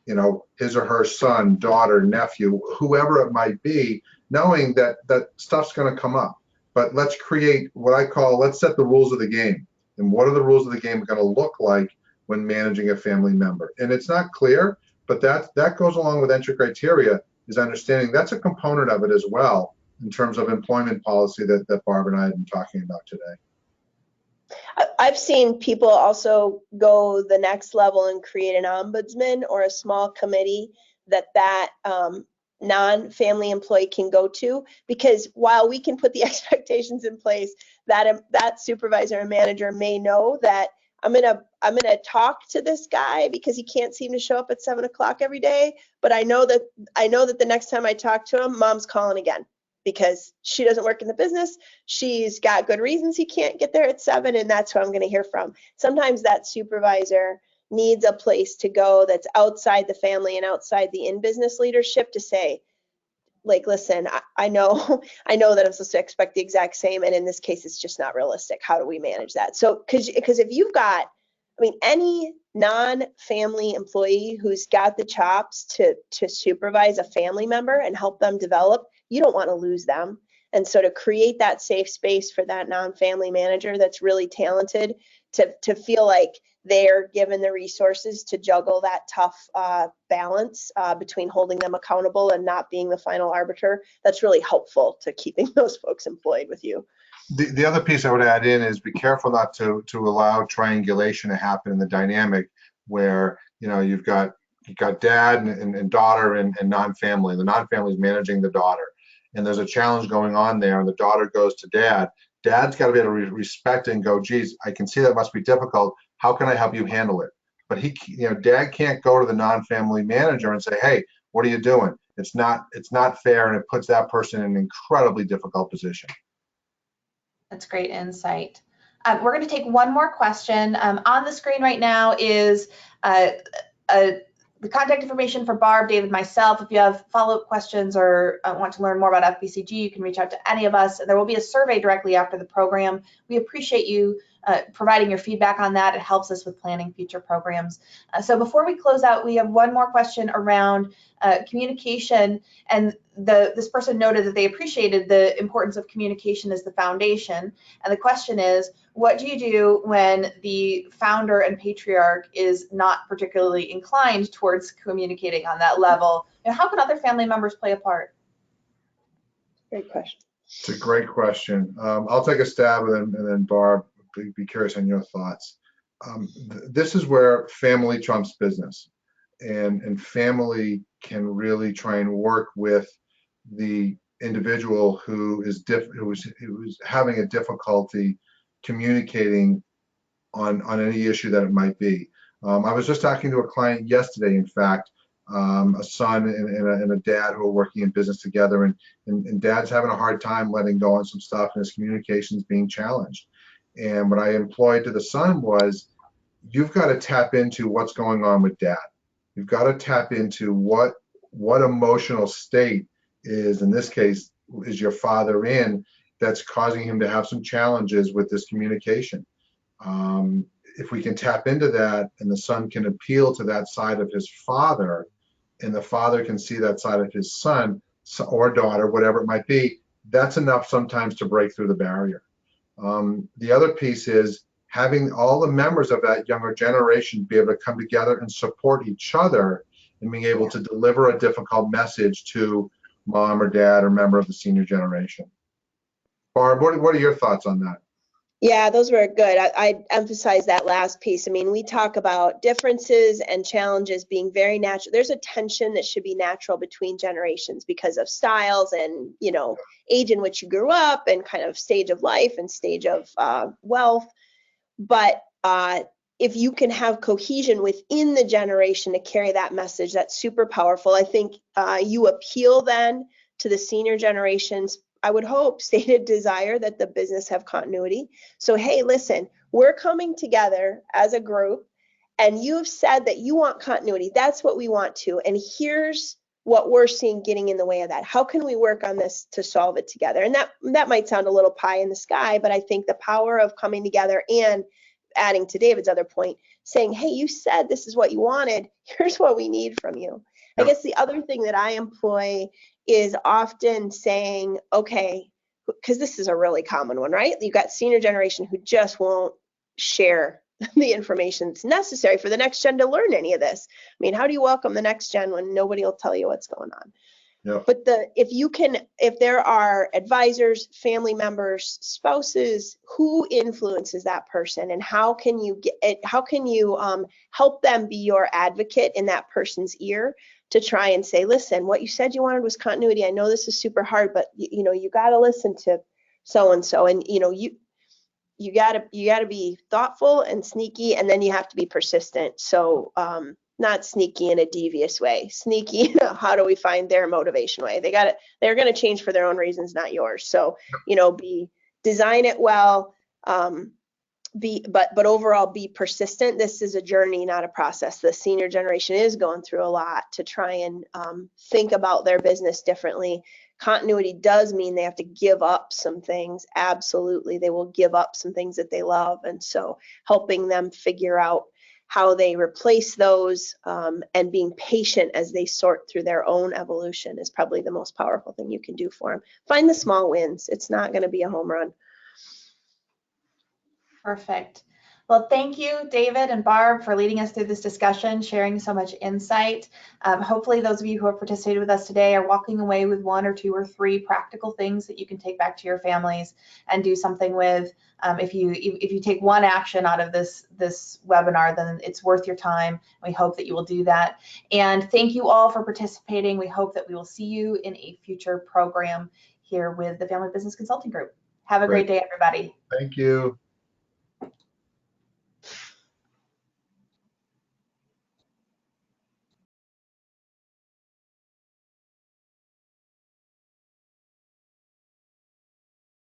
you know, his or her son, daughter, nephew, whoever it might be, knowing that stuff's going to come up. But let's create what I call, let's set the rules of the game. And what are the rules of the game going to look like when managing a family member? And it's not clear, But that goes along with entry criteria, is understanding that's a component of it as well in terms of employment policy that Barb and I have been talking about today. I've seen people also go the next level and create an ombudsman or a small committee that non-family employee can go to, because while we can put the expectations in place, that supervisor and manager may know that I'm gonna talk to this guy because he can't seem to show up at 7 o'clock every day, but I know that the next time I talk to him, mom's calling again because she doesn't work in the business. She's got good reasons he can't get there at 7, and that's who I'm going to hear from. Sometimes that supervisor needs a place to go that's outside the family and outside the in-business leadership to say, like, listen, I know that I'm supposed to expect the exact same, and in this case, it's just not realistic. How do we manage that? So, because if you've got, I mean, any non-family employee who's got the chops to supervise a family member and help them develop, you don't want to lose them. And so to create that safe space for that non-family manager that's really talented to feel like they're given the resources to juggle that tough balance between holding them accountable and not being the final arbiter, that's really helpful to keeping those folks employed with you. The other piece I would add in is be careful not to allow triangulation to happen in the dynamic where, you know, you've got dad and daughter and non-family. The non-family is managing the daughter, and there's a challenge going on there, and the daughter goes to dad. Dad's got to be able to respect it and go, geez, I can see that must be difficult. How can I help you handle it? But dad can't go to the non-family manager and say, hey, what are you doing? It's not fair, and it puts that person in an incredibly difficult position. That's great insight. We're going to take one more question. On the screen right now is the contact information for Barb, David, myself. If you have follow-up questions or want to learn more about FBCG, you can reach out to any of us. There will be a survey directly after the program. We appreciate you providing your feedback on that. It helps us with planning future programs. So before we close out, we have one more question around communication, and this person noted that they appreciated the importance of communication as the foundation. And the question is, what do you do when the founder and patriarch is not particularly inclined towards communicating on that level? And how can other family members play a part? Great question. It's a great question. I'll take a stab and then Barb, be curious on your thoughts. This is where family trumps business, and family can really try and work with the individual who's having a difficulty communicating on any issue that it might be. I was just talking to a client yesterday, in fact, a son and a dad who are working in business together, and dad's having a hard time letting go on some stuff, and his communication is being challenged. And what I employed to the son was, you've got to tap into what's going on with dad. You've got to tap into what emotional state is, in this case, is your father in, that's causing him to have some challenges with this communication. If we can tap into that, and the son can appeal to that side of his father, and the father can see that side of his son or daughter, whatever it might be, that's enough sometimes to break through the barrier. The other piece is having all the members of that younger generation be able to come together and support each other, and being able to deliver a difficult message to mom or dad or member of the senior generation. Barb, what are your thoughts on that? Yeah, those were good. I emphasize that last piece. I mean, we talk about differences and challenges being very natural. There's a tension that should be natural between generations because of styles and, you know, age in which you grew up and kind of stage of life and stage of wealth. But if you can have cohesion within the generation to carry that message, that's super powerful. I think you appeal then to the senior generations, I would hope, stated desire that the business have continuity. So, hey, listen, we're coming together as a group, and you've said that you want continuity. That's what we want to. And here's what we're seeing getting in the way of that. How can we work on this to solve it together? And that might sound a little pie in the sky, but I think the power of coming together and adding to David's other point, saying, hey, you said this is what you wanted. Here's what we need from you. I guess the other thing that I employ is often saying, okay, because this is a really common one, right? You've got senior generation who just won't share the information that's necessary for the next gen to learn any of this. I mean, how do you welcome the next gen when nobody will tell you what's going on? Yep. But if there are advisors, family members, spouses, who influences that person, and how can you help them be your advocate in that person's ear to try and say, listen, what you said you wanted was continuity. I know this is super hard, but you got to listen to so and so, and you gotta be thoughtful and sneaky, and then you have to be persistent. So not sneaky in a devious way, sneaky, how do we find their motivation way? They're gonna change for their own reasons, not yours. So, design it well, but overall be persistent. This is a journey, not a process. The senior generation is going through a lot to try and think about their business differently. Continuity does mean they have to give up some things. Absolutely, they will give up some things that they love, and so helping them figure out how they replace those, and being patient as they sort through their own evolution is probably the most powerful thing you can do for them. Find the small wins. It's not going to be a home run. Perfect. Well, thank you, David and Barb, for leading us through this discussion, sharing so much insight. Hopefully those of you who have participated with us today are walking away with 1 or 2 or 3 practical things that you can take back to your families and do something with. If you take one action out of this webinar, then it's worth your time. We hope that you will do that. And thank you all for participating. We hope that we will see you in a future program here with the Family Business Consulting Group. Have a great day, everybody. Thank you.